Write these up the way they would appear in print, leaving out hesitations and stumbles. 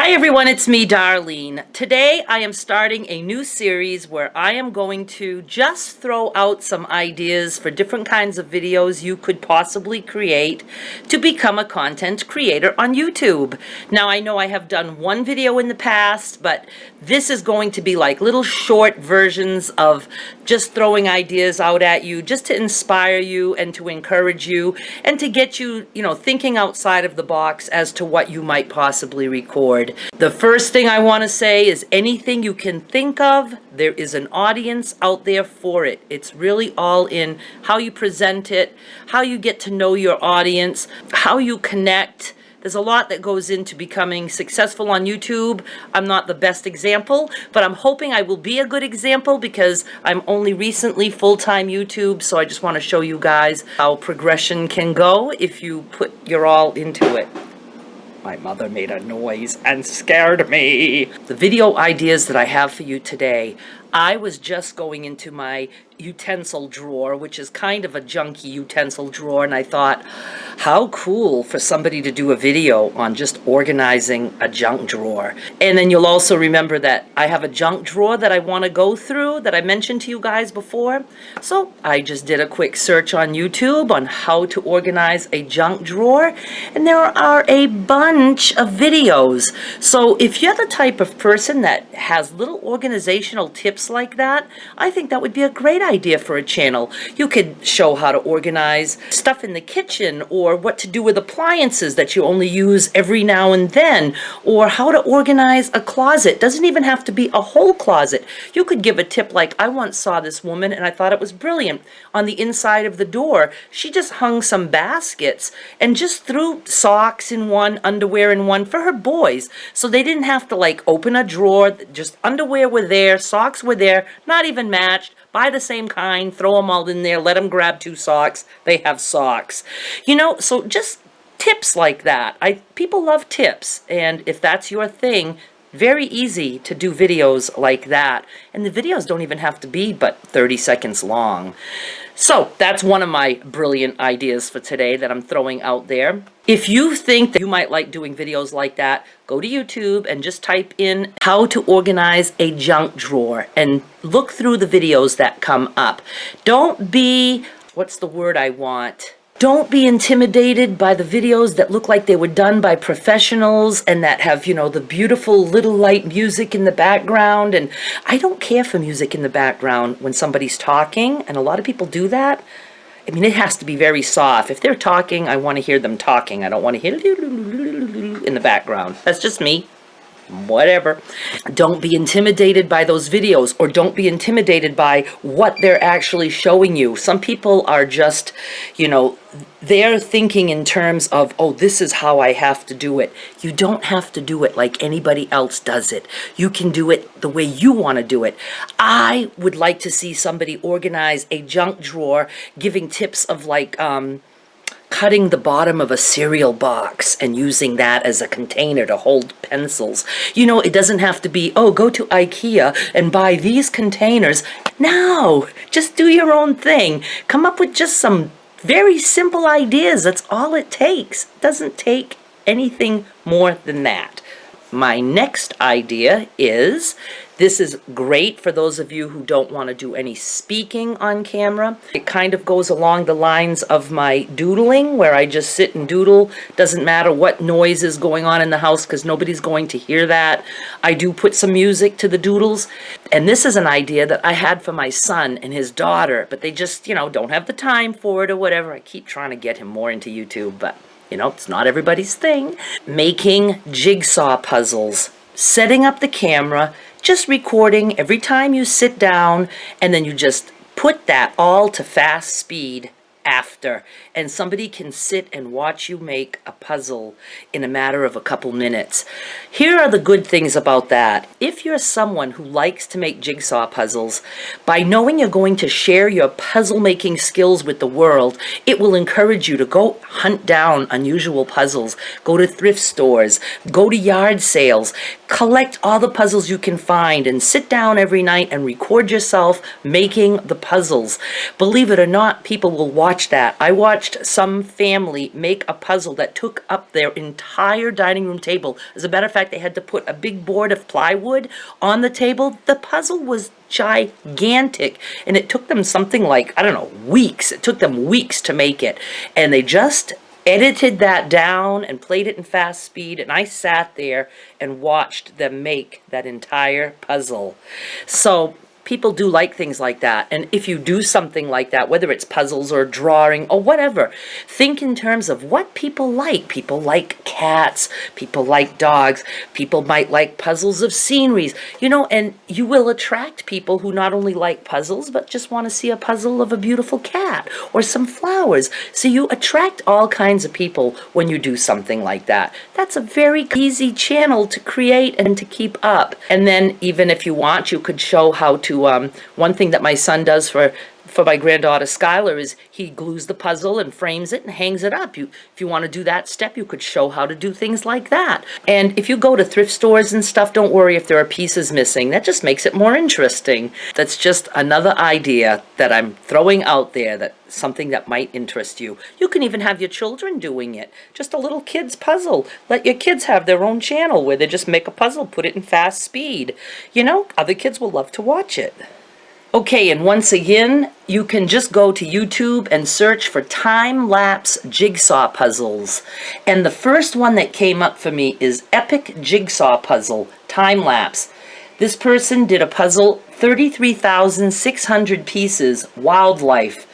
Hi everyone, it's me, Darlene. Today I am starting a new series where I am going to just throw out some ideas for different kinds of videos you could possibly create to become a content creator on YouTube. Now I know I have done one video in the past, but this is going to be like little short versions of just throwing ideas out at you just to inspire you and to encourage you and to get you, thinking outside of the box as to what you might possibly record. The first thing I want to say is anything you can think of, there is an audience out there for it. It's really all in how you present it, how you get to know your audience, how you connect. There's a lot that goes into becoming successful on YouTube. I'm not the best example, but I'm hoping I will be a good example because I'm only recently full-time YouTube, so I just want to show you guys how progression can go if you put your all into it. My mother made a noise and scared me. The video ideas that I have for you today, I was just going into my utensil drawer, which is kind of a junky utensil drawer, and I thought, how cool for somebody to do a video on just organizing a junk drawer. And then you'll also remember that I have a junk drawer that I want to go through that I mentioned to you guys before. So I just did a quick search on YouTube on how to organize a junk drawer, and there are a bunch of videos. So if you're the type of person that has little organizational tips like that, I think that would be a great idea for a channel. You could show how to organize stuff in the kitchen, or what to do with appliances that you only use every now and then, or how to organize a closet. Doesn't even have to be a whole closet. You could give a tip like, I once saw this woman and I thought it was brilliant. On the inside of the door, she just hung some baskets and just threw socks in one, underwear in one for her boys. So they didn't have to like open a drawer, just underwear were there, socks were there, not even matched. Buy the same kind, throw them all in there, let them grab 2 socks, they have socks. So just tips like that. People love tips, and if that's your thing, very easy to do videos like that. And the videos don't even have to be but 30 seconds long. So that's one of my brilliant ideas for today that I'm throwing out there. If you think that you might like doing videos like that, go to YouTube and just type in how to organize a junk drawer and look through the videos that come up. Don't be, what's the word I want? Don't be intimidated by the videos that look like they were done by professionals and that have, the beautiful little light music in the background. And I don't care for music in the background when somebody's talking, and a lot of people do that. I mean, it has to be very soft. If they're talking, I want to hear them talking. I don't want to hear in the background. That's just me. Whatever. Don't be intimidated by those videos, or don't be intimidated by what they're actually showing you. Some people are just, they're thinking in terms of, oh, this is how I have to do it. You don't have to do it like anybody else does it. You can do it the way you want to do it. I would like to see somebody organize a junk drawer, giving tips of like, cutting the bottom of a cereal box and using that as a container to hold pencils. It doesn't have to be, oh, go to IKEA and buy these containers. No, just do your own thing. Come up with just some very simple ideas. That's all it takes. It doesn't take anything more than that. My next idea is, this is great for those of you who don't want to do any speaking on camera. It kind of goes along the lines of my doodling, where I just sit and doodle. Doesn't matter what noise is going on in the house because nobody's going to hear that. I do put some music to the doodles. And this is an idea that I had for my son and his daughter, but they just, don't have the time for it or whatever. I keep trying to get him more into YouTube, but it's not everybody's thing. Making jigsaw puzzles. Setting up the camera, just recording every time you sit down, and then you just put that all to fast speed after, and somebody can sit and watch you make a puzzle in a matter of a couple minutes. Here are the good things about that. If you're someone who likes to make jigsaw puzzles, by knowing you're going to share your puzzle making skills with the world, it will encourage you to go hunt down unusual puzzles, go to thrift stores, go to yard sales, collect all the puzzles you can find and sit down every night and record yourself making the puzzles. Believe it or not, people will watch that. I watched some family make a puzzle that took up their entire dining room table. As a matter of fact, they had to put a big board of plywood on the table. The puzzle was gigantic, and it took them something like, I don't know, weeks. It took them weeks to make it, and they just edited that down and played it in fast speed, and I sat there and watched them make that entire puzzle. So people do like things like that, and if you do something like that, whether it's puzzles or drawing or whatever, think in terms of what people like. People like cats, people like dogs, people might like puzzles of sceneries, you know, and you will attract people who not only like puzzles but just want to see a puzzle of a beautiful cat or some flowers. So you attract all kinds of people when you do something like that. That's a very easy channel to create and to keep up. And then even if you want, you could show how to one thing that my son does for my granddaughter Skylar is he glues the puzzle and frames it and hangs it up. If you want to do that step, you could show how to do things like that. And if you go to thrift stores and stuff, don't worry if there are pieces missing. That just makes it more interesting. That's just another idea that I'm throwing out there, that something that might interest you. You can even have your children doing it. Just a little kid's puzzle. Let your kids have their own channel where they just make a puzzle, put it in fast speed. You know, other kids will love to watch it. Okay, and once again, you can just go to YouTube and search for time-lapse jigsaw puzzles. And the first one that came up for me is Epic Jigsaw Puzzle, time-lapse. This person did a puzzle, 33,600 pieces, wildlife.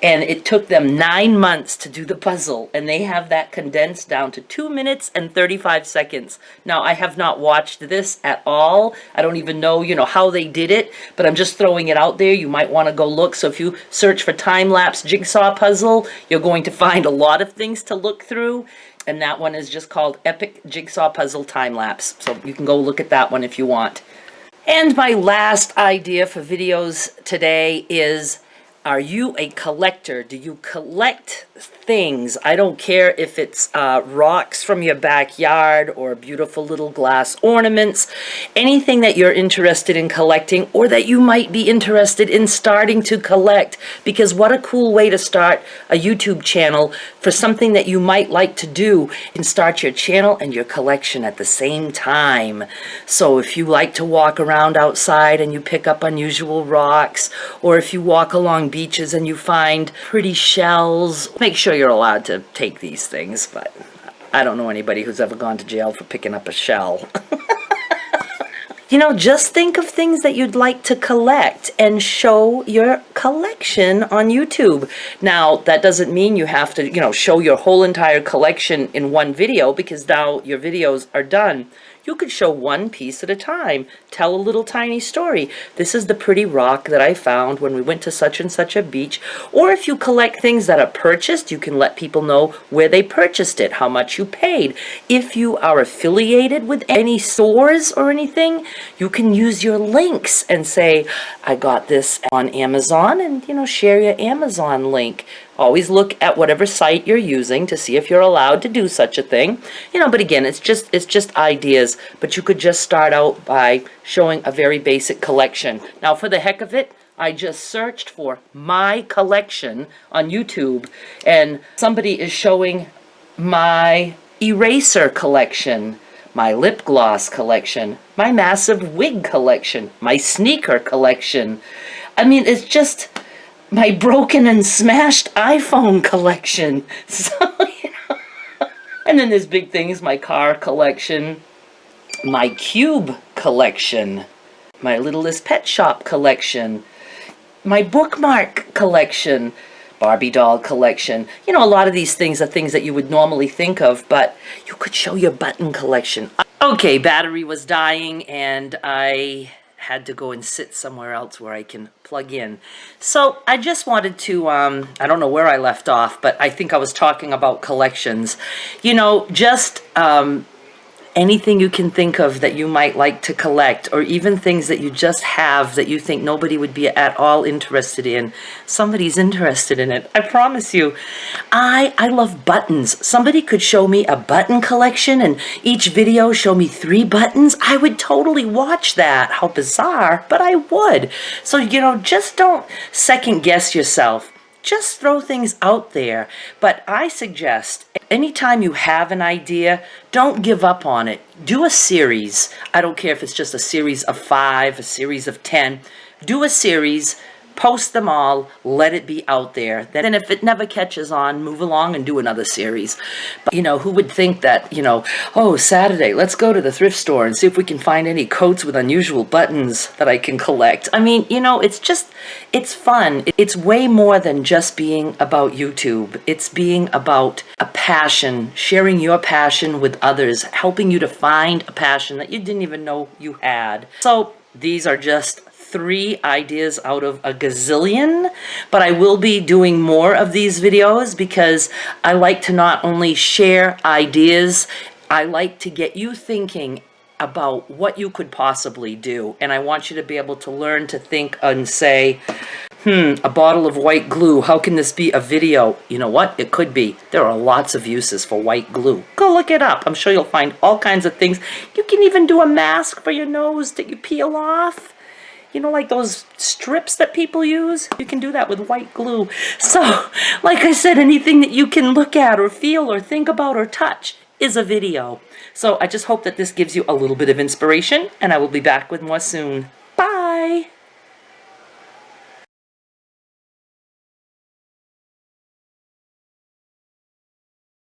And it took them 9 months to do the puzzle, and they have that condensed down to 2 minutes and 35 seconds. Now, I have not watched this at all. I don't even know, you know, how they did it, but I'm just throwing it out there. You might want to go look. So if you search for time-lapse jigsaw puzzle, you're going to find a lot of things to look through. And that one is just called Epic Jigsaw Puzzle Time-Lapse. So you can go look at that one if you want. And my last idea for videos today is, are you a collector? Do you collect things? I don't care if it's rocks from your backyard or beautiful little glass ornaments, anything that you're interested in collecting or that you might be interested in starting to collect, because what a cool way to start a YouTube channel for something that you might like to do, and start your channel and your collection at the same time. So if you like to walk around outside and you pick up unusual rocks, or if you walk along beaches and you find pretty shells, make sure you're allowed to take these things, but I don't know anybody who's ever gone to jail for picking up a shell. You know, just think of things that you'd like to collect and show your collection on YouTube. Now, that doesn't mean you have to, you know, show your whole entire collection in one video, because now your videos are done. You could show one piece at a time. Tell a little tiny story. This is the pretty rock that I found when we went to such and such a beach. Or if you collect things that are purchased, you can let people know where they purchased it, how much you paid. If you are affiliated with any stores or anything, you can use your links and say, I got this on Amazon, and, you know, share your Amazon link. Always look at whatever site you're using to see if you're allowed to do such a thing. You know, but again, it's just ideas. But you could just start out by showing a very basic collection. Now, for the heck of it, I just searched for my collection on YouTube, and somebody is showing my eraser collection, my lip gloss collection, my massive wig collection, my sneaker collection. I mean, it's just my broken and smashed iPhone collection. So, you know. And then there's big things, my car collection, my cube collection, my Littlest Pet Shop collection, my bookmark collection, Barbie doll collection. You know, a lot of these things are things that you would normally think of, but you could show your button collection. Okay, battery was dying, and I had to go and sit somewhere else where I can plug in. So I just wanted to, I don't know where I left off, but I think I was talking about collections. You know, just anything you can think of that you might like to collect, or even things that you just have that you think nobody would be at all interested in. Somebody's interested in it, I promise you. I love buttons. Somebody could show me a button collection and each video show me 3 buttons. I would totally watch that. How bizarre, but I would. So, you know, just don't second guess yourself. Just throw things out there. But I suggest anytime you have an idea, don't give up on it. Do a series. I don't care if it's just a series of 5, a series of 10. Do a series, post them all, let it be out there. Then if it never catches on, move along and do another series. But, you know, who would think that, you know, oh, Saturday, let's go to the thrift store and see if we can find any coats with unusual buttons that I can collect. I mean, you know, it's just, it's fun. It's way more than just being about YouTube. It's being about a passion, sharing your passion with others, helping you to find a passion that you didn't even know you had. So these are just 3 ideas out of a gazillion, but I will be doing more of these videos because I like to not only share ideas, I like to get you thinking about what you could possibly do. And I want you to be able to learn to think and say, a bottle of white glue, how can this be a video? You know what? It could be. There are lots of uses for white glue. Go look it up. I'm sure you'll find all kinds of things. You can even do a mask for your nose that you peel off. You know, like those strips that people use? You can do that with white glue. So, like I said, anything that you can look at or feel or think about or touch is a video. So I just hope that this gives you a little bit of inspiration, and I will be back with more soon. Bye!